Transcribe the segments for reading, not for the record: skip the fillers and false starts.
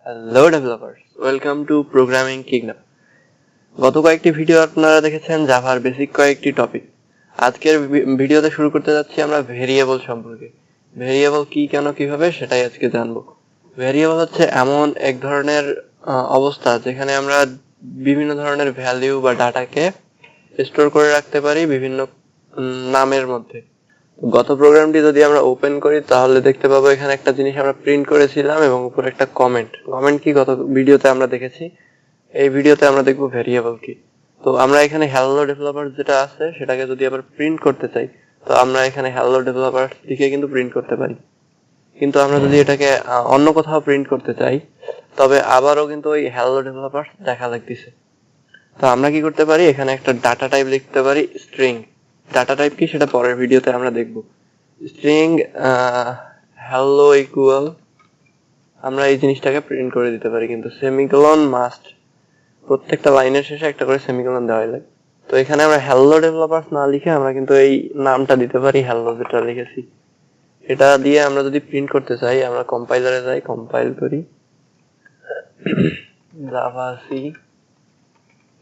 Hello developers, welcome to programming kingdom. গত কয়েকটি video আপনারা দেখেছেন জাভার বেসিক কয়েকটি টপিক। আজকের ভিডিওতে শুরু করতে যাচ্ছি আমরা ভেরিয়েবল সম্পর্কে। ভেরিয়েবল কি, কেন, কিভাবে সেটাই আজকে জানবো। ভেরিয়েবল হচ্ছে এমন এক ধরনের অবস্থা যেখানে আমরা বিভিন্ন ধরনের ভ্যালু বা ডাটাকে স্টোর করে রাখতে পারি বিভিন্ন নামের মধ্যে। গত প্রোগ্রামটি যদি আমরা ওপেন করি তাহলে দেখতে পাবো এখানে একটা জিনিস আমরা প্রিন্ট করেছিলাম এবং উপরে একটা কমেন্ট কি গত ভিডিওতে আমরা দেখেছি। এই ভিডিওতে আমরা দেখবো ভেরিয়েবল কি। তো আমরা এখানে হ্যালো ডেভেলপার যেটা আছে সেটাকে যদি আবার প্রিন্ট করতে চাই তো আমরা এখানে হ্যালো ডেভেলপার লিখে কিন্তু প্রিন্ট করতে পারি। কিন্তু আমরা যদি এটাকে অন্য কোথাও প্রিন্ট করতে চাই তবে আবারও কিন্তু ওই হ্যালো ডেভেলপার দেখা লাগতেছে। তো আমরা কি করতে পারি, এখানে একটা ডাটা টাইপ লিখতে পারি স্ট্রিং। ডাটা টাইপ কি সেটা পরের ভিডিওতে আমরা দেখব। স্ট্রিং হ্যালো ইকুয়াল আমরা এই জিনিসটাকে প্রিন্ট করে দিতে পারি, কিন্তু সেমিকোলন মাস্ট, প্রত্যেকটা লাইনের শেষে একটা করে সেমিকোলন দেওয়া লাগে। তো এখানে আমরা হ্যালো ডেভেলপারস না লিখে আমরা কিন্তু এই নামটা দিতে পারি, হ্যালো যেটা লিখেছি। এটা দিয়ে আমরা যদি প্রিন্ট করতে চাই আমরা কম্পাইলারে যাই, কম্পাইল করি জাভা সি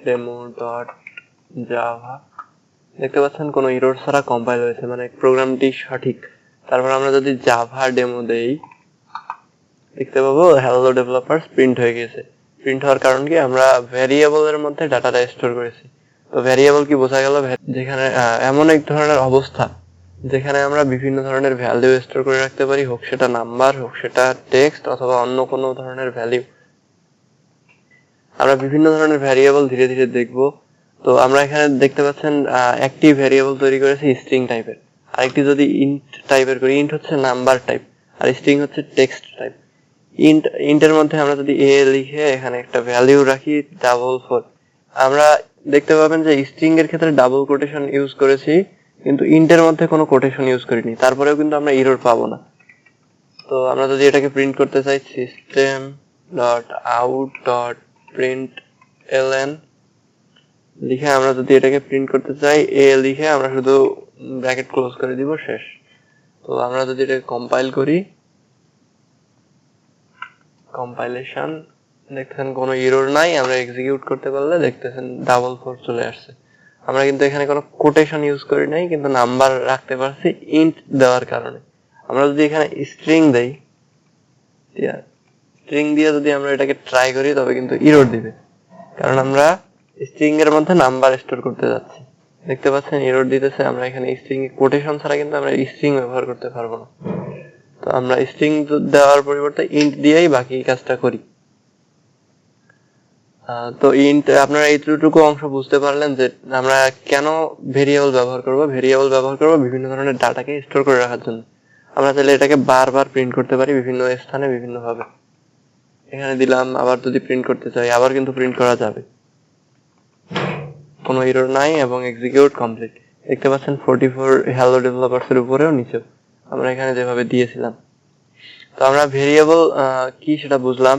demo.java। দেখতে পাচ্ছেন কোনো এরর ছাড়া কম্পাইল হয়েছে, মানে প্রোগ্রামটি সঠিক। তারপর আমরা যদি জাভা ডেমো দেই দেখতে পাবো হ্যালো ডেভেলপারস প্রিন্ট হয়ে গেছে। প্রিন্ট হওয়ার কারণ কি, আমরা ভ্যারিয়েবলের মধ্যে ডাটাটা স্টোর করেছি। তো ভ্যারিয়েবল কি বোঝা গেল, যেখানে এমন এক ধরনের অবস্থা যেখানে আমরা বিভিন্ন ধরনের ভ্যালু স্টোর করে রাখতে পারি, হোক সেটা নাম্বার, হোক সেটা টেক্সট অথবা অন্য কোনো ধরনের ভ্যালু। আমরা বিভিন্ন ধরনের ভ্যারিয়েবল ধীরে ধীরে দেখব। তো আমরা এখানে দেখতে পাচ্ছেন একটি ভ্যারিয়েবল তৈরি করেছি স্ট্রিং টাইপের, আরেকটি যদি ইন্ট টাইপের করি, ইন্ট হচ্ছে নাম্বার টাইপ আর স্ট্রিং হচ্ছে টেক্সট টাইপ। ইন্টের মধ্যে আমরা যদি এ লিখে এখানে একটা ভ্যালু রাখি 4, আমরা দেখতে পাবেন যে স্ট্রিং এর ক্ষেত্রে ডাবল কোটেশন ইউজ করেছি কিন্তু ইন্টের মধ্যে কোনো কোটেশন ইউজ করিনি, তারপরেও কিন্তু আমরা এরর পাবো না। তো আমরা যদি এটাকে প্রিন্ট করতে চাই system.out.println লিখে আমরা যদি এটাকে প্রিন্ট করতে চাই এ লিখে আমরা শুধু ব্র্যাকেট ক্লোজ করে দিব, শেষ। তো আমরা যদি এটাকে কম্পাইল করি, কম্পাইলেশন দেখতেছেন কোনো এরর নাই। আমরা এক্সিকিউট করতে পারলে দেখতেছেন 4 চলে আসছে। আমরা কিন্তু এখানে কোনো কোটেশন ইউজ করি নাই, কিন্তু নাম্বার রাখতে পারছি ইন্ট দেওয়ার কারণে। আমরা যদি এখানে স্ট্রিং দেই, স্ট্রিং দিয়ে যদি আমরা এটাকে ট্রাই করি তবে কিন্তু এরর দিবে, কারণ আমরা স্ট্রিং এর মধ্যে নাম্বার স্টোর করতে যাচ্ছি। দেখতে পাচ্ছেন এরর দিতেছে। আমরা এখানে স্ট্রিং এ কোটেশন ছাড়া কিন্তু আমরা স্ট্রিং ব্যবহার করতে পারবো না। তো আমরা স্ট্রিং দেওয়ার পরিবর্তে ইন্ট দিয়েই বাকি কাজটা করি। তো ইন্ট, আপনারা এইটুকু অংশ বুঝতে পারলেন যে আমরা কেন ভেরিয়েবল ব্যবহার করব। ভেরিয়েবল ব্যবহার করব বিভিন্ন ধরনের ডাটাকে স্টোর করে রাখার জন্য। আমরা চাইলে এটাকে বারবার প্রিন্ট করতে পারি বিভিন্ন স্থানে বিভিন্ন ভাবে। এখানে দিলাম, আবার যদি প্রিন্ট করতে চাই আবার কিন্তু প্রিন্ট করা যাবে, কোনো এরর নাই এবং এক্সিকিউট কমপ্লিট। দেখতে পাচ্ছেন 44 হ্যালো ডেভেলপারস এর উপরেও নিচেও আমরা এখানে যেভাবে দিয়েছিলাম। তো আমরা ভেরিয়েবল কি সেটা বুঝলাম।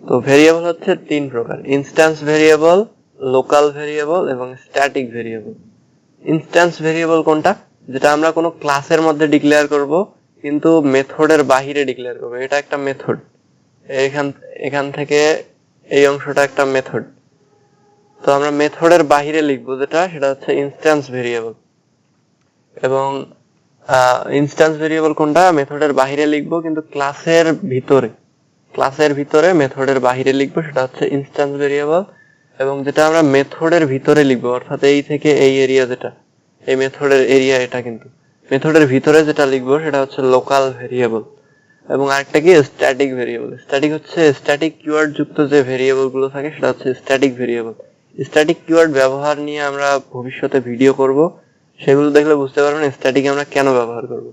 তো ভেরিয়েবল হচ্ছে 3 প্রকার: ইনস্ট্যান্স ভেরিয়েবল, লোকাল ভেরিয়েবল এবং স্ট্যাটিক ভেরিয়েবল। ইনস্ট্যান্স ভেরিয়েবল কোনটা, যেটা আমরা কোনো ক্লাসের মধ্যে ডিক্লেয়ার করব কিন্তু মেথডের বাহিরে ডিক্লেয়ার করব। এটা একটা মেথড, এখান থেকে এই অংশটা একটা মেথড। তো আমরা মেথডের বাহিরে লিখবো যেটা, সেটা হচ্ছে ইনস্ট্যান্স ভেরিয়েবল। এবং ইনস্ট্যান্স ভেরিয়েবল কোনটা, মেথডের বাহিরে লিখবো কিন্তু ক্লাসের ভিতরে মেথডের বাহিরে লিখবো, সেটা হচ্ছে ইনস্ট্যান্স ভেরিয়েবল। এবং যেটা আমরা মেথডের ভিতরে লিখবো, অর্থাৎ এই থেকে এই এরিয়া, যেটা এই মেথডের এরিয়া, এটা কিন্তু মেথডের ভিতরে যেটা লিখবো সেটা হচ্ছে লোকাল ভেরিয়েবল। এবং আরেকটা কি, স্ট্যাটিক ভেরিয়েবল। স্ট্যাটিক হচ্ছে স্ট্যাটিক কিওয়ার্ড যুক্ত যে ভেরিয়েবল গুলো থাকে সেটা হচ্ছে স্ট্যাটিক ভেরিয়েবল। স্ট্যাটিক কিওয়ার্ড ব্যবহার নিয়ে আমরা ভবিষ্যতে ভিডিও করব, সেগুলো দেখলে বুঝতে পারবেন স্ট্যাটিক আমরা কেন ব্যবহার করব।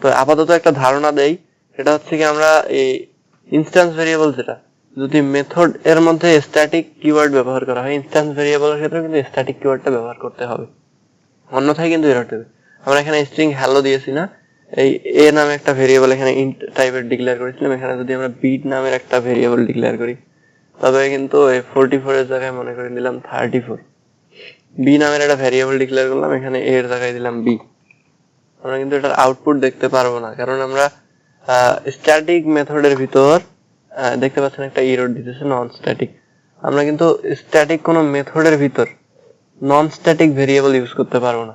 তো আপাতত একটা ধারণা দেই, সেটা হচ্ছে কি, আমরা এই ইনস্ট্যান্স ভেরিয়েবল যেটা, যদি মেথড এর মধ্যে স্ট্যাটিক কিওয়ার্ড ব্যবহার করা হয়, ইনস্ট্যান্স ভেরিয়েবলের ক্ষেত্রে কিন্তু স্ট্যাটিক কিওয়ার্ডটা ব্যবহার করতে হবে, অন্যথায় কিন্তু এরর দেবে। আমরা এখানে স্ট্রিং হ্যালো দিয়েছি না, এই এ নামে একটা ভেরিয়েবল এখানে ইন্ট টাইপের ডিক্লেয়ার করেছিলাম। এখানে যদি আমরা বিট নামের একটা ভেরিয়েবল ডিক্লেয়ার করি তবে কিন্তু এই 44 এর জায়গায় মনে করে দিলাম 34। বি নামের একটা ভেরিয়েবল ডিক্লেয়ার করলাম, এখানে এ এর জায়গায় দিলাম বি। আমরা কিন্তু এটার আউটপুট দেখতে পারবো না, কারণ আমরা স্ট্যাটিক মেথডের ভিতর দেখতে পাচ্ছেন একটা এরর দিতেছে নন স্ট্যাটিক। আমরা কিন্তু স্ট্যাটিক কোনো মেথডের ভিতর নন স্ট্যাটিক ভেরিয়েবল ইউজ করতে পারবো না।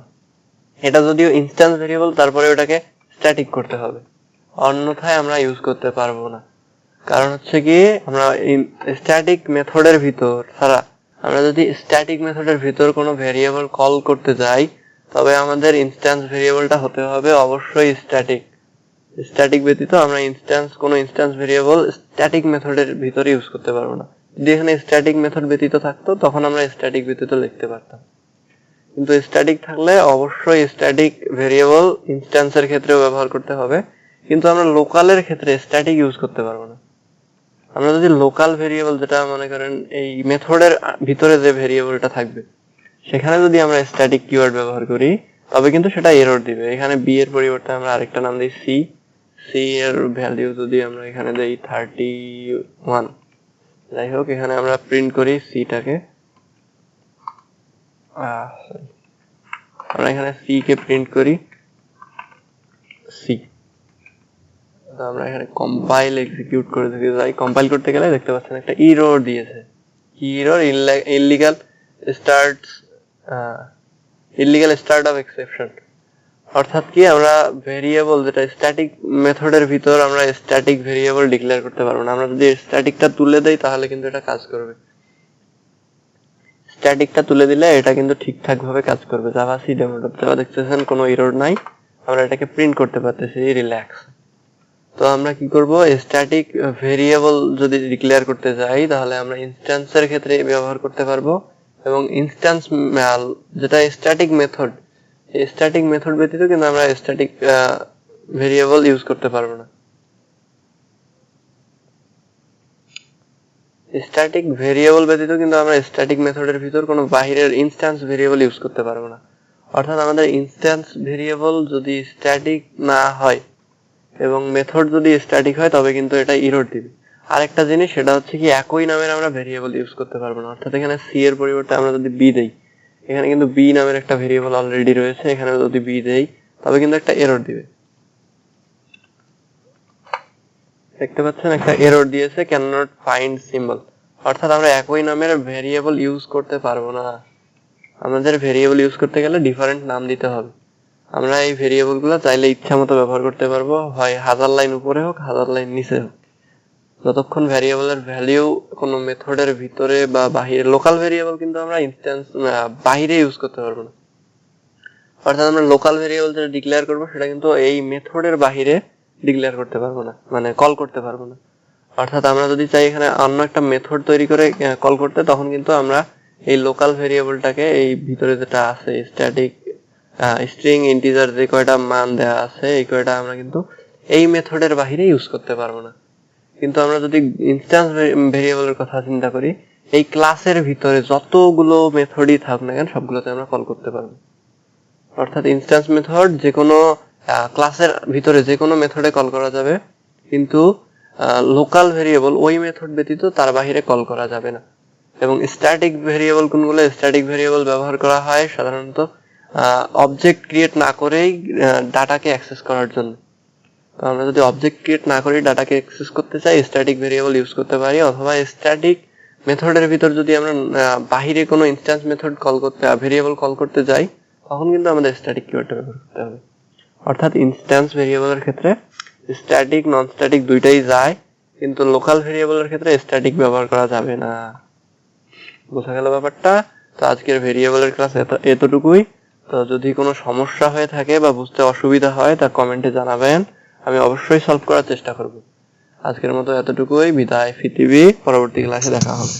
এটা যদিও ইনস্ট্যান্স ভেরিয়েবল, তারপরে ওটাকে স্ট্যাটিক করতে হবে, অন্যথায় আমরা ইউজ করতে পারবো না। কারণ হচ্ছে কি, আমরা স্ট্যাটিক মেথডের ভিতর ছাড়া আমরা যদি স্ট্যাটিক মেথডের ভিতর কোনো ভেরিয়েবল কল করতে যাই, তবে আমাদের ইনস্ট্যান্স ভেরিয়েবলটা হতে হবে অবশ্যই স্ট্যাটিক। স্ট্যাটিক ব্যতীত আমরা কোনো ইনস্ট্যান্স ভেরিয়েবল স্ট্যাটিক মেথডের ভিতরে ইউজ করতে পারবো না। যদি এখানে স্ট্যাটিক মেথড ব্যতীত থাকতো তখন আমরা স্ট্যাটিক ব্যতীত লিখতে পারতাম, কিন্তু স্ট্যাটিক থাকলে অবশ্যই স্ট্যাটিক ভেরিয়েবল ইনস্ট্যান্সের ক্ষেত্রেও ব্যবহার করতে হবে, কিন্তু আমরা লোকালের ক্ষেত্রে স্ট্যাটিক ইউজ করতে পারবো না। আমরা যদি লোকাল ভেরিয়েবল, যেটা মনে করেন এই মেথডের ভিতরে যে ভেরিয়েবলটা থাকবে, সেখানে যদি আমরা স্ট্যাটিক কিওয়ার্ড ব্যবহার করি, তবে কিন্তু সেটা এরর দিবে। এখানে বি এর পরিবর্তে আমরা আরেকটা নাম দিই সি। সি এর ভ্যালু যদি আমরা এখানে দেই 31, যাই হোক, এখানে আমরা প্রিন্ট করি সিটাকে, আমরা এখানে সি কে প্রিন্ট করি সি। আমরা এখানে কম্পাইল এক্সিকিউট করে দিতে যাই। কম্পাইল করতে গেলে দেখতে পাচ্ছেন একটা এরর দিয়েছে। কি error? Illegal start of exception. অর্থাৎ কি, আমরা ভেরিয়েবল যেটা স্ট্যাটিক মেথডের ভিতর আমরা স্ট্যাটিক ভেরিয়েবল ডিক্লেয়ার করতে পারবো না। আমরা যদি স্ট্যাটিকটা তুলে দেই তাহলে কিন্তু এটা কাজ করবে। স্ট্যাটিকটা তুলে দিলে এটা কিন্তু ঠিকঠাক ভাবে কাজ করবে। জাভা সি ডেমোতে দেখতেছেন কোনো এরর নাই, আমরা এটাকে প্রিন্ট করতে পারতেছি রিল্যাক্স। তো আমরা কি করব, স্ট্যাটিক ভেরিয়েবল যদি ডিক্লেয়ার করতে যাই তাহলে আমরা ইনস্ট্যান্সের ক্ষেত্রে ব্যবহার করতে পারবো, এবং ইনস্ট্যান্স যেটা স্ট্যাটিক মেথড, এই স্ট্যাটিক মেথড ব্যতীত কিন্তু আমরা স্ট্যাটিক ভেরিয়েবল ইউজ করতে পারবো না। স্ট্যাটিক ভেরিয়েবল ব্যতীত কিন্তু আমরা স্ট্যাটিক মেথডের ভিতর কোনো বাহিরের ইনস্ট্যান্স ভেরিয়েবল ইউজ করতে পারবো না। অর্থাৎ আমাদের ইনস্ট্যান্স ভেরিয়েবল যদি স্ট্যাটিক না হয় এবং মেথড যদি স্ট্যাটিক হয়, তবে কিন্তু এটা এরর দিবে। আরেকটা জিনিস, সেটা হচ্ছে কি, একই নামের আমরা ভেরিয়েবল ইউজ করতে পারবো না। অর্থাৎ এখানে সি এর পরিবর্তে আমরা যদি বি দেই, এখানে কিন্তু বি নামের একটা ভেরিয়েবল অলরেডি রয়েছে, এখানে যদি বি দেই তবে কিন্তু একটা এরর দিবে। দেখতে পাচ্ছেন একটা এরর দিয়েছে, ক্যান নট ফাইন্ড সিম্বল। অর্থাৎ আমরা একই নামের ভেরিয়েবল ইউজ করতে পারবো না। আমাদের ভেরিয়েবল ইউজ করতে গেলে ডিফারেন্ট নাম দিতে হবে। আমরা এই ভেরিয়েবল গুলো চাইলে ইচ্ছা মতো ব্যবহার করতে পারবো, হয় 1000 লাইন উপরে হোক 1000 লাইন নিচে হোক, যতক্ষণ ভেরিয়েবলের ভ্যালু কোনো মেথডের ভিতরে বা বাহিরে। লোকাল ভেরিয়েবল কিন্তু আমরা ইনস্ট্যান্স বাহিরে ইউজ করতে পারবো না। অর্থাৎ আমরা লোকাল ভেরিয়েবল যেটা ডিক্লেয়ার করবো সেটা কিন্তু এই মেথডের বাহিরে ডিক্লেয়ার করতে পারবো না, মানে কল করতে পারবো না। অর্থাৎ আমরা যদি চাই এখানে অন্য একটা মেথড তৈরি করে কল করতে, তখন কিন্তু আমরা এই লোকাল ভেরিয়েবলটাকে এই ভিতরে যেটা আছে স্ট্যাটিক স্ট্রিং ইন্টিজার যে কয়টা মান দেওয়া আছে, এই কয়টা আমরা কিন্তু এই মেথডের বাহিরে ইউজ করতে পারবো না। কিন্তু আমরা যদি ইনস্ট্যান্স ভেরিয়েবলের কথা চিন্তা করি, এই ক্লাসের ভিতরে যতগুলো মেথডই থাক না কেন সবগুলোতে আমরা কল করতে পারবো। অর্থাৎ ইনস্ট্যান্স মেথড যে কোনো ক্লাসের ভিতরে যে কোনো মেথডে কল করা যাবে, কিন্তু লোকাল ভেরিয়েবল ওই মেথড ব্যতীত তার বাহিরে কল করা যাবে না। এবং স্ট্যাটিক ভেরিয়েবল কোনগুলো? স্ট্যাটিক ভেরিয়েবল ব্যবহার করা হয় সাধারণত অবজেক্ট ক্রিয়েট না করেই ডাটাকে অ্যাক্সেস করার জন্য। তো আমরা যদি অবজেক্ট ক্রিয়েট না করেই ডাটাকে অ্যাক্সেস করতে চাই, স্ট্যাটিক ভেরিয়েবল ইউজ করতে পারি। অথবা স্ট্যাটিক মেথডের ভিতর যদি আমরা বাহিরে কোনো ইনস্ট্যান্স মেথড কল করতে ভেরিয়েবল কল করতে যাই, তখন কিন্তু আমাদের স্ট্যাটিক কিওয়ার্ডটা ব্যবহার করতে হবে। অর্থাৎ ইনস্ট্যান্স ভেরিয়েবলের ক্ষেত্রে স্ট্যাটিক নন স্ট্যাটিক দুইটাই যায়, কিন্তু লোকাল ভেরিয়েবলের ক্ষেত্রে স্ট্যাটিক ব্যবহার করা যাবে না। বোঝা গেল ব্যাপারটা? তো আজকের ভেরিয়েবলের ক্লাস এতটুকুই। তো যদি কোনো সমস্যা হয়ে থাকে বা বুঝতে অসুবিধা হয় তা কমেন্টে জানাবেন, আমি অবশ্যই সলভ করার চেষ্টা করব। আজকের মতো এতটুকুই, বিদায়। পরবর্তী ক্লাসে দেখা হবে।